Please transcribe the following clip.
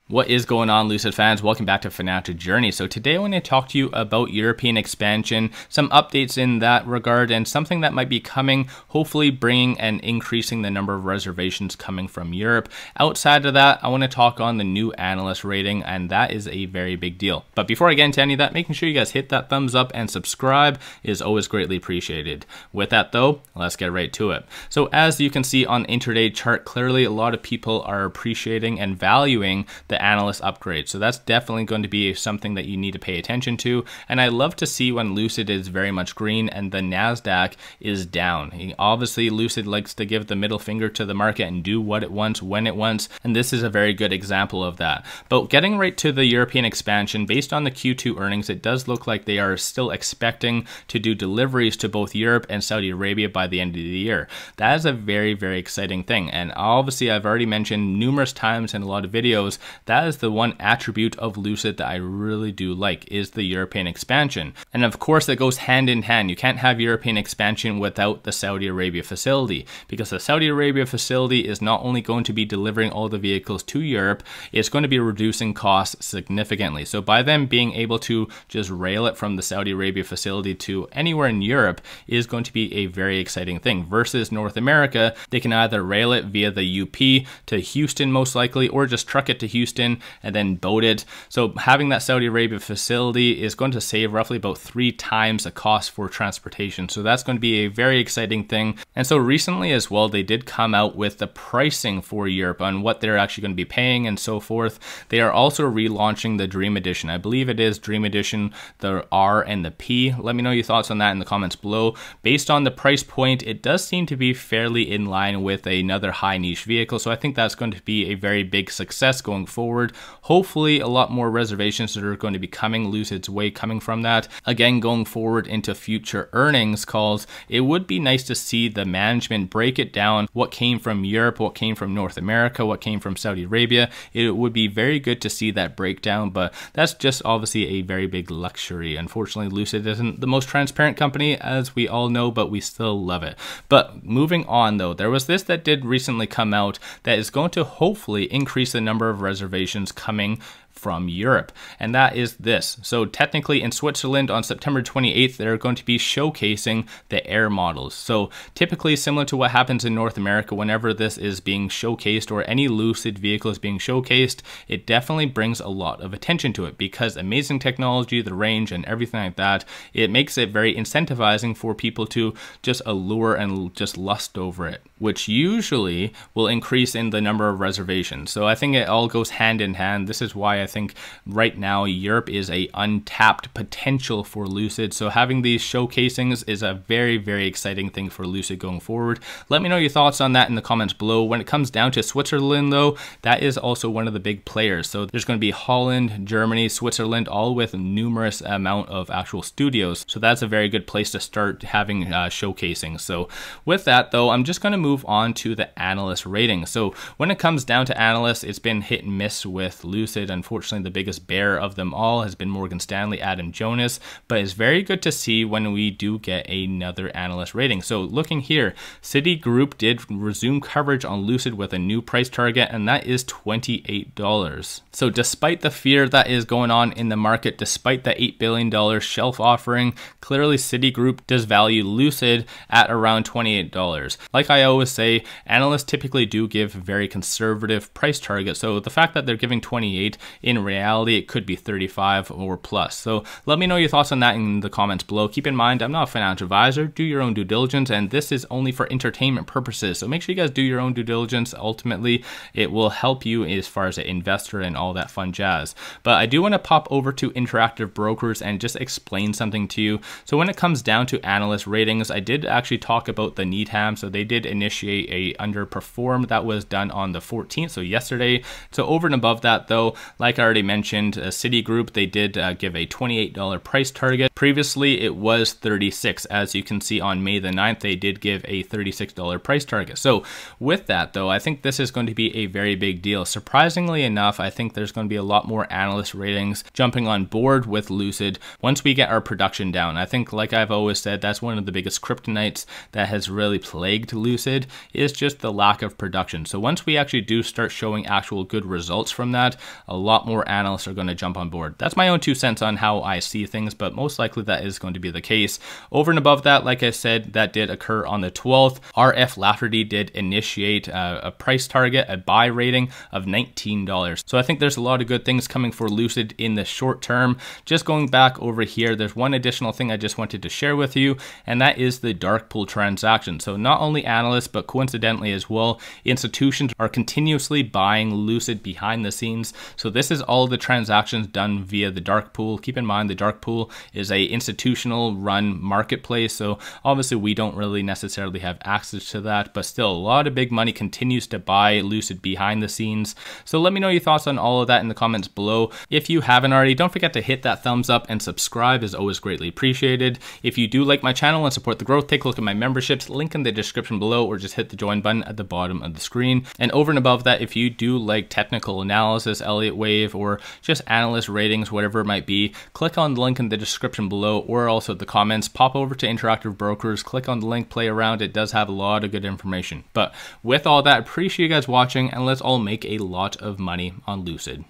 What is going on, Lucid fans? Welcome back to Financial Journey. So today I want to talk to you about European expansion, some updates in that regard, and something that might be coming, hopefully bringing and increasing the number of reservations coming from Europe. Outside of that, I want to talk on the new analyst rating, and that is a very big deal. But before I get into any of that, making sure you guys hit that thumbs up and subscribe is always greatly appreciated. With that though, let's get right to it. So as you can see on the intraday chart, clearly a lot of people are appreciating and valuing the analyst upgrade. So that's definitely going to be something that you need to pay attention to. And I love to see when Lucid is very much green and the NASDAQ is down. Obviously, Lucid likes to give the middle finger to the market and do what it wants when it wants. And this is a very good example of that. But getting right to the European expansion, based on the Q2 earnings, it does look like they are still expecting to do deliveries to both Europe and Saudi Arabia by the end of the year. That is a very, very exciting thing. And obviously, I've already mentioned numerous times in a lot of videos, that is the one attribute of Lucid that I really do like, is the European expansion. And of course, it goes hand in hand. You can't have European expansion without the Saudi Arabia facility, because the Saudi Arabia facility is not only going to be delivering all the vehicles to Europe, it's going to be reducing costs significantly. So by them being able to just rail it from the Saudi Arabia facility to anywhere in Europe is going to be a very exciting thing. Versus North America, they can either rail it via the UP to Houston most likely, or just truck it to Houston and then boat it. So having that Saudi Arabia facility is going to save roughly about 3 times the cost for transportation. So that's going to be a very exciting thing. And so recently as well, they did come out with the pricing for Europe on what they're actually going to be paying and so forth. They are also relaunching the Dream Edition. I believe it is Dream Edition, the R and the P. Let me know your thoughts on that in the comments below. Based on the price point, it does seem to be fairly in line with another high niche vehicle. So I think that's going to be a very big success going forward. Hopefully a lot more reservations that are going to be coming Lucid's way coming from that. Again, going forward into future earnings calls, it would be nice to see the management break it down, what came from Europe, what came from North America, what came from Saudi Arabia. It would be very good to see that breakdown, but that's just obviously a very big luxury. Unfortunately, Lucid isn't the most transparent company, as we all know, but we still love it. But moving on though, there was this that did recently come out that is going to hopefully increase the number of reservations coming from Europe, and that is this. So technically in Switzerland on September 28th, they're going to be showcasing the Air models. So typically similar to what happens in North America, whenever this is being showcased or any Lucid vehicle is being showcased, it definitely brings a lot of attention to it because amazing technology, the range and everything like that, it makes it very incentivizing for people to just allure and just lust over it, which usually will increase in the number of reservations. So I think it all goes hand in hand. This is why I think right now Europe is a untapped potential for Lucid. So having these showcasings is a very, very exciting thing for Lucid going forward. Let me know your thoughts on that in the comments below. When it comes down to Switzerland though, that is also one of the big players. So there's going to be Holland, Germany, Switzerland, all with numerous amount of actual studios. So that's a very good place to start having showcasing. So with that though, I'm just going to move on to the analyst rating. So when it comes down to analysts, it's been hit and miss with Lucid. Unfortunately, the biggest bear of them all has been Morgan Stanley, Adam Jonas, but it's very good to see when we do get another analyst rating. So looking here, Citi Group did resume coverage on Lucid with a new price target, and that is $28. So despite the fear that is going on in the market, despite the $8 billion shelf offering, clearly Citi Group does value Lucid at around $28. Like I always say, analysts typically do give very conservative price targets. So the fact that they're giving 28, in reality, it could be 35 or plus. So let me know your thoughts on that in the comments below. Keep in mind, I'm not a financial advisor. Do your own due diligence, and this is only for entertainment purposes. So make sure you guys do your own due diligence. Ultimately, it will help you as far as an investor and all that fun jazz. But I do want to pop over to Interactive Brokers and just explain something to you. So when it comes down to analyst ratings, I did actually talk about the NETAM. So they did initiate a underperform that was done on the 14th, so yesterday. So over and above that though, like like I already mentioned, Citigroup, they did give a $28 price target. Previously, it was $36. As you can see on May the 9th, they did give a $36 price target. So with that though, I think this is going to be a very big deal. Surprisingly enough, I think there's going to be a lot more analyst ratings jumping on board with Lucid once we get our production down. I think, like I've always said, that's one of the biggest kryptonites that has really plagued Lucid, is just the lack of production. So once we actually do start showing actual good results from that, a lot more analysts are going to jump on board. That's my own 2 cents on how I see things, but most likely that is going to be the case. Over and above that, like I said, that did occur on the 12th. RF Lafferty did initiate a price target, a buy rating of $19. So I think there's a lot of good things coming for Lucid in the short term. Just going back over here, there's one additional thing I just wanted to share with you, and that is the dark pool transaction. So not only analysts, but coincidentally as well, institutions are continuously buying Lucid behind the scenes. So this is all the transactions done via the dark pool. Keep in mind, the dark pool is a institutional run marketplace. So obviously we don't really necessarily have access to that, but still a lot of big money continues to buy Lucid behind the scenes. So let me know your thoughts on all of that in the comments below. If you haven't already, don't forget to hit that thumbs up, and subscribe is always greatly appreciated. If you do like my channel and support the growth, take a look at my memberships, link in the description below, or just hit the join button at the bottom of the screen. And over and above that, if you do like technical analysis, Elliott wave, or just analyst ratings, whatever it might be, click on the link in the description below, or also the comments. Pop over to Interactive Brokers, click on the link, play around. It does have a lot of good information. But with all that, I appreciate you guys watching, and let's all make a lot of money on Lucid.